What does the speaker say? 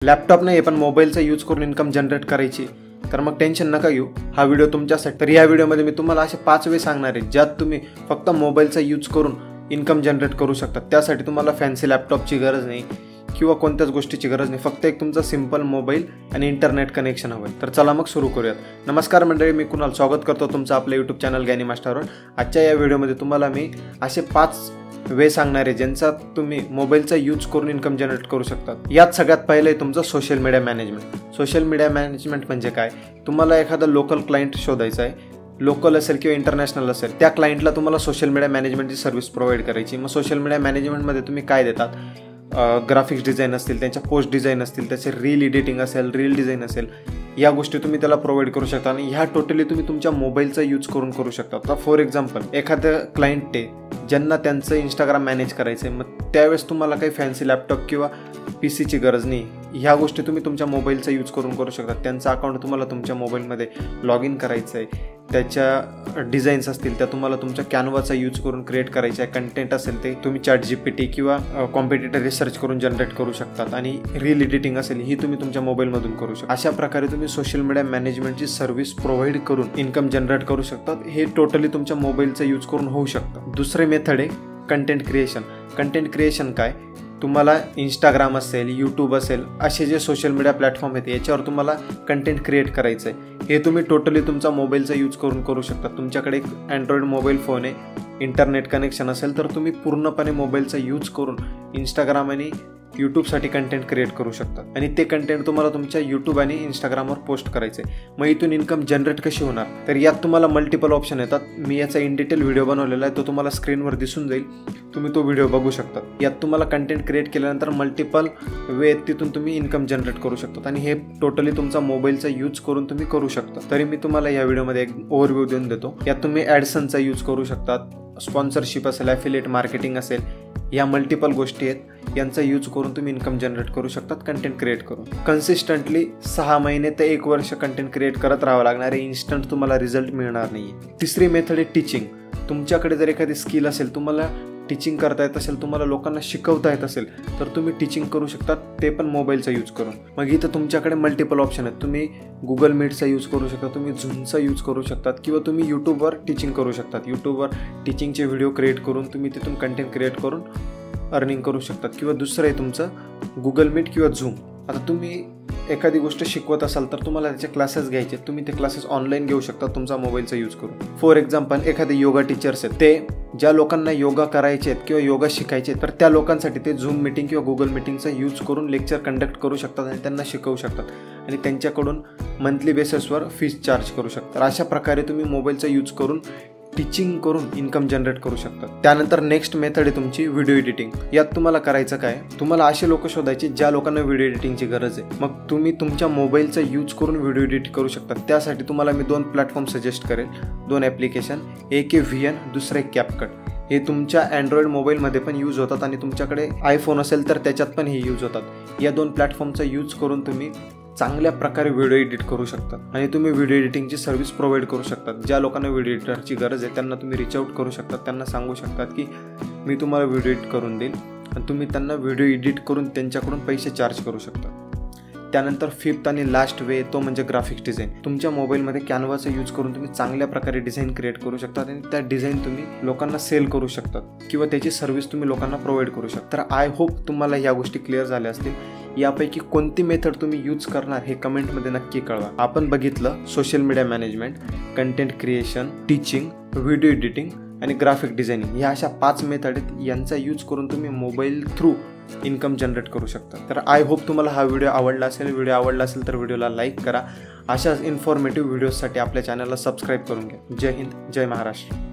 Laptop नाही पण मोबाईलचा यूज करून इन्कम जनरेट करायची, तर मग टेन्शन नका घेऊ, हा व्हिडिओ तुमच्यासाठी। तर या व्हिडिओमध्ये मी तुम्हाला असे 5 वे सांगणार आहे ज्यात तुम्ही फक्त मोबाईलचा यूज करून इन्कम जनरेट करू शकता। त्यासाठी तुम्हाला फॅन्सी लॅपटॉपची गरज नाही किंवा कोणत्याच गोष्टीची गरज नाही, फक्त एक तुमचा सिंपल मोबाईल आणि इंटरनेट कनेक्शन हवं। तर चला मग सुरू करूयात। नमस्कार मंडळी, मी कुणाल स्वागत करतो तुमचं आपल्या यूट्यूब चॅनल ज्ञानी मास्टरवर। आजच्या या व्हिडिओमध्ये तुम्हाला मी असे 5 वे सांगणार आहे ज्यांचा तुम्ही मोबाईलचा यूज करून इन्कम जनरेट करू शकता। यात सगळ्यात पहिले आहे तुमचं social media management. Social media management म्हणजे काय? तुम्हाला एखादा लोकल क्लायंट शोधायचा आहे, लोकल असेल किंवा इंटरनॅशनल असेल, त्या क्लायंटला तुम्हाला सोशल मीडिया मॅनेजमेंटची सर्व्हिस प्रोव्हाइड करायची। मग सोशल मीडिया मॅनेजमेंटमध्ये तुम्ही काय देतात? ग्राफिक्स डिझाईन असतील, त्यांच्या पोस्ट डिझाईन असतील, त्याचे रील एडिटिंग असेल, रील डिझाईन असेल, या गोष्टी तुम्ही त्याला प्रोव्हाइड करू शकता आणि ह्या टोटली तुम्ही तुमच्या मोबाईलचा यूज करून करू शकता। तर फॉर एक्झाम्पल एखादं क्लायंट आहे ज्यांना त्यांचं इंस्टाग्राम मॅनेज करायचं आहे, मग त्यावेळेस तुम्हाला काही फॅन्सी लॅपटॉप किंवा पीसीची गरज नाही, ह्या गोष्टी तुम्ही तुमच्या मोबाईलचा यूज करून करू शकता। त्यांचं अकाउंट तुम्हाला तुमच्या मोबाईलमध्ये लॉग इन करायचं आहे, त्याच्या डिझाईन्स असतील त्या तुम्हाला तुमच्या कॅनवाचा यूज करून क्रिएट करायचं आहे, कंटेंट असेल ते तुम्ही ChatGPT किंवा कॉम्पिटिटर रिसर्च करून जनरेट करू शकतात आणि रील एडिटिंग असेल ही तुम्ही तुमच्या मोबाईलमधून करू शकता। अशा प्रकारे तुम्ही सोशल मीडिया मॅनेजमेंटची सर्व्हिस प्रोव्हाइड करून इन्कम जनरेट करू शकतात। हे टोटली तुमच्या मोबाईलचा यूज करून होऊ शकतं। दुसरे मेथड आहे कंटेंट क्रिएशन। कंटेंट क्रिएशन काय? तुम्हाला इंस्टाग्राम असेल, यूट्यूब असेल, असे जे सोशल मीडिया प्लॅटफॉर्म आहेत याच्यावर तुम्हाला कंटेंट क्रिएट करायचं आहे, हे तुम्ही टोटली तुमचा मोबाईलचा यूज करून करू शकता। तुमच्याकडे एक अँड्रॉइड मोबाईल फोन आहे, इंटरनेट कनेक्शन असेल, तर तुम्ही पूर्णपणे मोबाईलचा यूज करून इंस्टाग्राम आणि यूट्यूबसाठी कंटेंट क्रिएट करू शकता आणि ते कंटेंट तुम्हाला तुमच्या यूट्यूब आणि इंस्टाग्रामवर पोस्ट करायचं आहे। मग इथून इन्कम जनरेट कशी होणार? तर यात तुम्हाला मल्टिपल ऑप्शन येतात। मी याचा इन डिटेल व्हिडिओ बनवलेला आहे, तो तुम्हाला स्क्रीनवर दिसून जाईल, तुम्ही तो व्हिडिओ बघू शकता। यात तुम्हाला कंटेंट क्रिएट केल्यानंतर मल्टिपल वे तिथून तुम्ही इन्कम जनरेट करू शकता आणि हे टोटली तुमचा मोबाईलचा यूज करून तुम्ही करू शकता। तरी मी तुम्हाला या व्हिडिओमध्ये एक ओव्हरव्ह्यू देऊन देतो। यात तुम्ही ॲडसनचा यूज करू शकतात, स्पॉन्सरशिप असेल, ॲफिलिएट मार्केटिंग असेल, या मल्टिपल गोष्टी आहेत, यांचा यूज करून तुम्ही इन्कम जनरेट करू शकतात कंटेंट क्रिएट करून। कन्सिस्टंटली 6 महिने ते 1 वर्ष कंटेंट क्रिएट करत राहावं लागणार आहे, इन्स्टंट तुम्हाला रिझल्ट मिळणार नाही। तिसरी मेथड आहे टीचिंग। तुमच्याकडे जर एखादी स्किल असेल, तुम्हाला टीचिंग करता येत असेल, तुम्हाला लोकांना शिकवता येत असेल, तर तुम्ही टीचिंग करू शकता, ते पण मोबाईलचा यूज करून। मग इथं तुमच्याकडे मल्टिपल ऑप्शन आहेत। तुम्ही गुगल मीटचा यूज करू शकता, तुम्ही झूमचा यूज करू शकतात किंवा तुम्ही यूट्यूबवर टीचिंग करू शकतात। यूट्यूबवर टीचिंगचे व्हिडिओ क्रिएट करून तुम्ही तिथून कंटेंट क्रिएट करून अर्निंग करू शकतात। किंवा दुसरं आहे तुमचं गुगल मीट किंवा झूम। आता तुम्ही एखादी गोष्ट शिकवत असाल तर तुम्हाला त्याचे क्लासेस घ्यायचे, तुम्ही ते क्लासेस ऑनलाईन घेऊ शकता तुमचा मोबाईलचा यूज करून। फॉर एक्झाम्पल एखादे योगा टीचर्स आहेत, ते ज्या लोकांना योगा करायचे आहेत किंवा योगा शिकायचे आहेत, तर त्या लोकांसाठी ते झूम मीटिंग किंवा गुगल मीटिंगचा यूज करून लेक्चर कंडक्ट करू शकतात आणि त्यांना शिकवू शकतात आणि त्यांच्याकडून मंथली बेसिसवर फीस चार्ज करू शकतात। तर अशा प्रकारे तुम्ही मोबाईलचा यूज करून टीचिंग करून इन्कम जनरेट करू शकता। त्यानंतर नेक्स्ट मेथड आहे तुमची व्हिडिओ एडिटिंग। यात तुम्हाला करायचं काय? तुम्हाला असे लोक शोधायचे ज्या लोकांना व्हिडिओ एडिटिंगची गरज आहे, मग तुम्ही तुमच्या मोबाईलचा यूज करून व्हिडिओ एडिट करू शकता। त्यासाठी तुम्हाला मी 2 प्लॅटफॉर्म सजेस्ट करेल, 2 ॲप्लिकेशन, एक आहे VN, दुसरं आहे CapCut। हे तुमच्या अँड्रॉइड मोबाईलमध्ये पण यूज होतात आणि तुमच्याकडे आयफोन असेल तर त्याच्यात पण हे यूज होतात। या 2 प्लॅटफॉर्मचा यूज करून तुम्ही चांगल्या प्रकारे व्हिडिओ एडिट करू शकता आणि तुम्ही व्हिडिओ एडिटिंगची सर्व्हिस प्रोव्हाइड करू शकता। ज्या लोकांना व्हिडिओ एडिटरची गरज आहे त्यांना तुम्ही रीच आउट करू शकता, त्यांना सांगू शकतात की मी तुम्हाला व्हिडिओ एडिट करून देईल आणि तुम्ही त्यांना व्हिडिओ एडिट करून त्यांच्याकडून पैसे चार्ज करू शकता। त्यानंतर 5th आणि लास्ट वे तो म्हणजे ग्राफिक्स डिझाईन। तुमच्या मोबाईलमध्ये कॅनवाचा यूज करून तुम्ही चांगल्या प्रकारे डिझाईन क्रिएट करू शकता आणि त्या डिझाईन तुम्ही लोकांना सेल करू शकतात किंवा त्याची सर्व्हिस तुम्ही लोकांना प्रोव्हाइड करू शकता। तर आय होप तुम्हाला या गोष्टी क्लिअर झाल्या असतील। यापैकी कोणती मेथड तुम्ही यूज करणार हे कमेंटमध्ये नक्की कळवा। आपण बघितलं social media management, content creation, teaching, video editing आणि ग्राफिक डिझायनिंग, ह्या अशा 5 मेथड आहेत। यांचा यूज करून तुम्ही मोबाईल थ्रू इन्कम जनरेट करू शकता। तर आय होप तुम्हाला हा व्हिडिओ आवडला असेल। व्हिडिओ आवडला असेल तर व्हिडिओला लाईक करा। अशाच इन्फॉर्मेटिव्ह व्हिडिओसाठी आपल्या चॅनलला सबस्क्राईब करून घ्या। जय हिंद, जय महाराष्ट्र।